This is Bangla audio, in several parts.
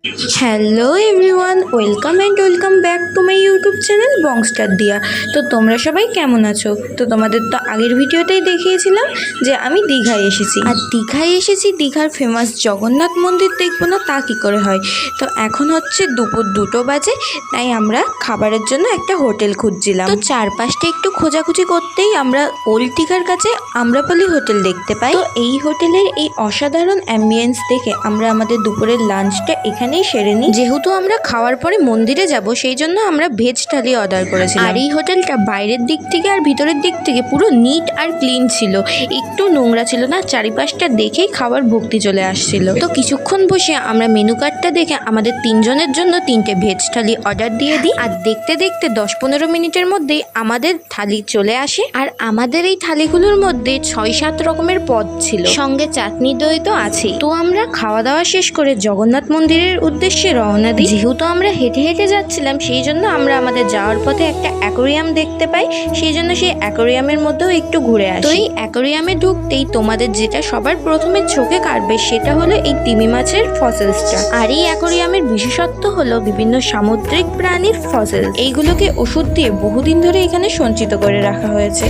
Hello everyone, welcome back to my YouTube channel Bongstar Diya. তো তোমরা সবাই কেমন আছো? তো তোমাদের তো আগের ভিডিওতেই দেখিয়েছিলাম যে আমি দীঘায় এসেছি, আর দীঘায় এসেছি দীঘার ফেমাস জগন্নাথ মন্দির দেখবো না তা কী করে হয়। তো এখন হচ্ছে দুপুর 2টো বাজে, তাই আমরা খাবারের জন্য একটা হোটেল খুঁজছিলাম। তো চারপাশটা একটু খোঁজাখুঁজি করতেই আমরা ওল্ড দীঘার কাছে আম্রপালি হোটেল দেখতে পাই। তো এই হোটেলের এই অসাধারণ অ্যাম্বিয়েন্স দেখে আমরা আমাদের দুপুরের লাঞ্চটা এখানেই সেরে নিই। যেহেতু আমরা খাওয়ার পরে মন্দিরে যাব, সেই জন্য আমরা ভেজ থালি অর্ডার করেছিলাম। আর এই হোটেলটা বাইরের দিক থেকে আর ভিতরের দিক থেকে পুরো নিট আর ক্লিন ছিল, একটু নোংরা ছিল না। চারিপাশটা দেখেই খাবার ভক্তি চলে আসছিল। তো কিছুক্ষণ বসে আমরা মেনু কার্ডটা দেখে আমাদের 3 জনের জন্য 3টে ভেজ থালি অর্ডার দিয়ে দিই। আর দেখতে দেখতে 10-15 মিনিটের মধ্যেই আমাদের থালি চলে আসে। আর আমাদের এই থালিগুলোর মধ্যে 6-7 রকমের পদ ছিল, সঙ্গে চাটনি দই তো আছেই। তো আমরা খাওয়া দাওয়া শেষ করে জগন্নাথ মন্দিরের উদ্দেশ্যে রওনা দিই। যেহেতু আমরা হেঁটে হেঁটে যাচ্ছিলাম, সেই জন্য আমরা আমাদের যাওয়ার পথে একটা অ্যাকোরিয়াম দেখতে পাই, সেই জন্য সেই অ্যাকোরিয়ামের মধ্যেও একটু ঘুরে আসি। তো এই অ্যাকোরিয়ামে ঢুকতেই তোমাদের যেটা সবার প্রথমে চোখে কাটবে সেটা হলো এই তিমি মাছের ফসিলসটা। আর এই অ্যাকোরিয়ামের বিশেষত্ব হলো বিভিন্ন সামুদ্রিক প্রাণীর ফসিল। এইগুলোকে ওষুধ দিয়ে বহুদিন ধরে এখানে সঞ্চিত করে রাখা হয়েছে।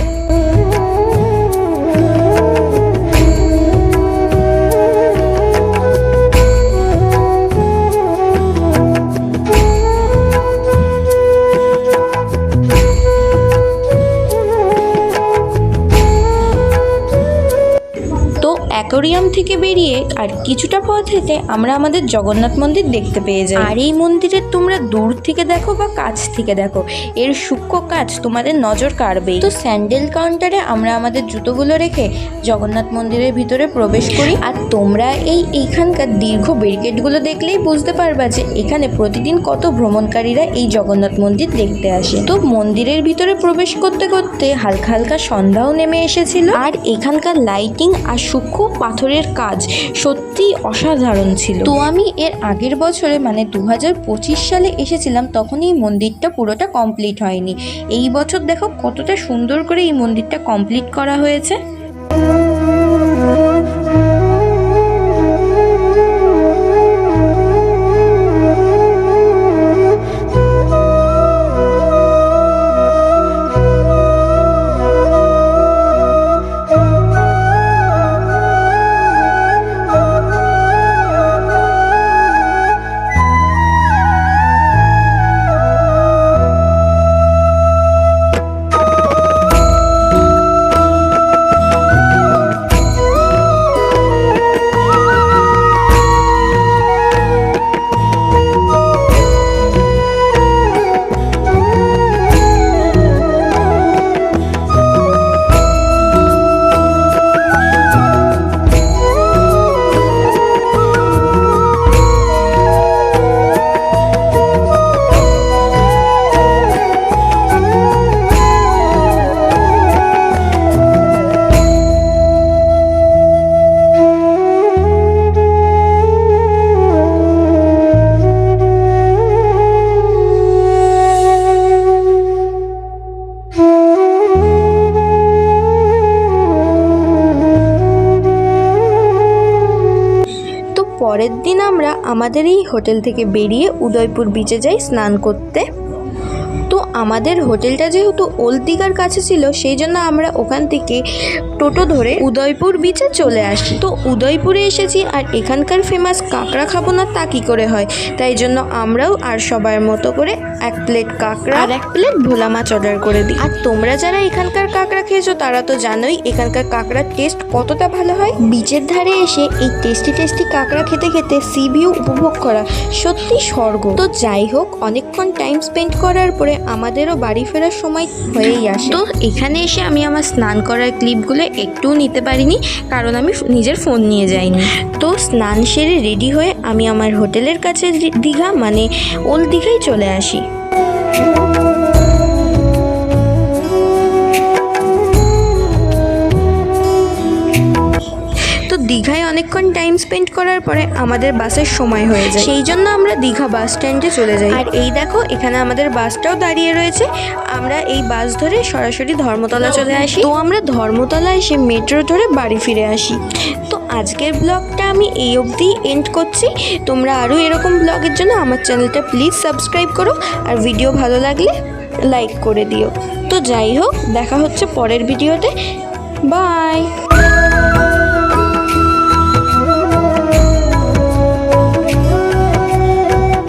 অ্যাকোরিয়াম থেকে বেরিয়ে আর কিছুটা পথ হেঁটে আমরা আমাদের জগন্নাথ মন্দির দেখতে পেয়ে যাই। আর এই মন্দিরের তোমরা দূর থেকে দেখো বা কাছ থেকে দেখো, এর সূক্ষ্ম কাজ তোমাদের নজর কাড়বেই। তো স্যান্ডেল কাউন্টারে আমরা আমাদের জুতোগুলো রেখে জগন্নাথ মন্দিরের ভিতরে প্রবেশ করি। আর তোমরা এইখানকার দীর্ঘ ব্যারিকেডগুলো দেখলেই বুঝতে পারবা যে এখানে প্রতিদিন কত ভ্রমণকারীরা এই জগন্নাথ মন্দির দেখতে আসে। তো মন্দিরের ভিতরে প্রবেশ করতে করতে হালকা হালকা সন্ধ্যাও নেমে এসেছিল। আর এখানকার লাইটিং আর সূক্ষ্ম পাথরের কাজ সত্যি অসাধারণ ছিল। তো আমি এর আগের বছরে মানে 2025 সালে এসেছিলাম, তখন এই মন্দিরটা পুরোটা কমপ্লিট হয়নি। এই বছর দেখো কতটা সুন্দর করে এই মন্দিরটা কমপ্লিট করা হয়েছে। পরের দিন আমরা আমাদের এই হোটেল থেকে বেরিয়ে উদয়পুর বিচে যাই স্নান করতে। তো আমাদের হোটেলটা যেহেতু ওল্ড দীঘার কাছে ছিল, সেই জন্য আমরা ওখান থেকে টোটো ধরে উদয়পুর বিচে চলে আসি। তো উদয়পুরে এসেছি আর এখানকার ফেমাস কাঁকড়া খাবো না তা কী করে হয়, তাই জন্য আমরাও আর সবার মতো করে 1 প্লেট কাঁকড়া আর 1 প্লেট ভোলা মাছ অর্ডার করে দিই। আর তোমরা যারা এখানকার কাঁকড়া খেয়েছো তারা তো জানোই এখানকার কাঁকড়ার টেস্ট কতটা ভালো হয়। বিচের ধারে এসে এই টেস্টি কাঁকড়া খেতে খেতে সি ভিউ উপভোগ করা সত্যি স্বর্গ। তো যাই হোক, অনেকক্ষণ টাইম স্পেন্ড করার পরে আমাদেরও বাড়ি ফেরার সময় হয়েই আসে। তো এখানে এসে আমি আমার স্নান করার ক্লিপগুলো একটুও নিতে পারিনি, কারণ আমি নিজের ফোন নিয়ে যাইনি। তো স্নান সেরে রেডি হয়ে আমি আমার হোটেলের কাছে দীঘা মানে ওল্ড দীঘায় চলে আসি। দীঘায় অনেকক্ষণ টাইম স্পেন্ড করার পরে আমাদের বাসের সময় হয়ে যায়, সেই জন্য আমরা দীঘা বাস স্ট্যান্ডে চলে যাই। আর এই দেখো এখানে আমাদের বাসটাও দাঁড়িয়ে রয়েছে। আমরা এই বাস ধরে সরাসরি ধর্মতলা চলে আসি। তো আমরা ধর্মতলা এসে মেট্রো ধরে বাড়ি ফিরে আসি। তো আজকের ব্লগটা আমি এই অবধি এন্ড করছি। তোমরা আরও এরকম ব্লগের জন্য আমার চ্যানেলটা প্লিজ সাবস্ক্রাইব করো, আর ভিডিও ভালো লাগলে লাইক করে দিও। তো যাই হোক, দেখা হচ্ছে পরের ভিডিওতে। বাই।